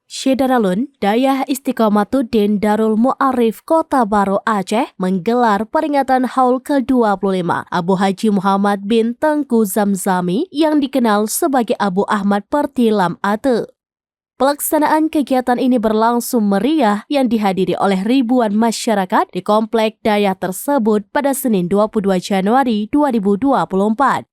Syederalun, Dayah Istiqomatuddin Darul Mu'arif Kota Baru Aceh menggelar peringatan Haul ke-25 Abu Haji Muhammad bin Tengku Zamzami yang dikenal sebagai Abu Ahmad Pertilam Ate. Pelaksanaan kegiatan ini berlangsung meriah yang dihadiri oleh ribuan masyarakat di komplek Dayah tersebut pada Senin 22 Januari 2024.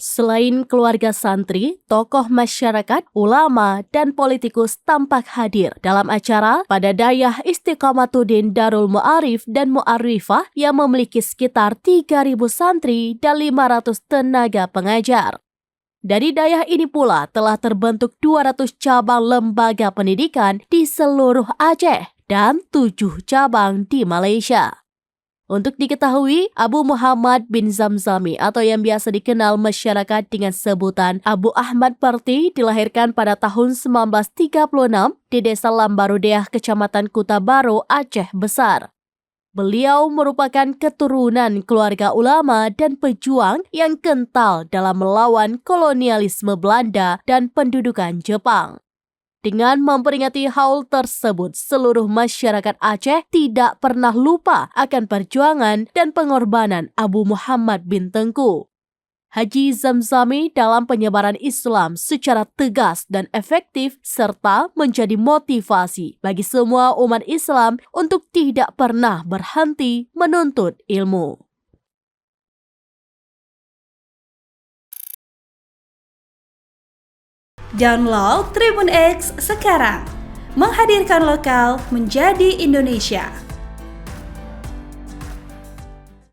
Selain keluarga santri, tokoh masyarakat, ulama, dan politikus tampak hadir dalam acara pada Dayah Istiqomatuddin Darul Mu'arif dan Mu'arifah yang memiliki sekitar 3.000 santri dan 500 tenaga pengajar. Dari dayah ini pula telah terbentuk 200 cabang lembaga pendidikan di seluruh Aceh dan 7 cabang di Malaysia. Untuk diketahui, Abu Muhammad bin Zamzami atau yang biasa dikenal masyarakat dengan sebutan Abu Ahmad Perti dilahirkan pada tahun 1936 di Desa Lambarudeah, Kecamatan Kuta Baru, Aceh Besar. Beliau merupakan keturunan keluarga ulama dan pejuang yang kental dalam melawan kolonialisme Belanda dan pendudukan Jepang. Dengan memperingati haul tersebut, seluruh masyarakat Aceh tidak pernah lupa akan perjuangan dan pengorbanan Abu Muhammad bin Tengku. Haji Zamzami dalam penyebaran Islam secara tegas dan efektif serta menjadi motivasi bagi semua umat Islam untuk tidak pernah berhenti menuntut ilmu. Download Tribun X sekarang, menghadirkan lokal menjadi Indonesia.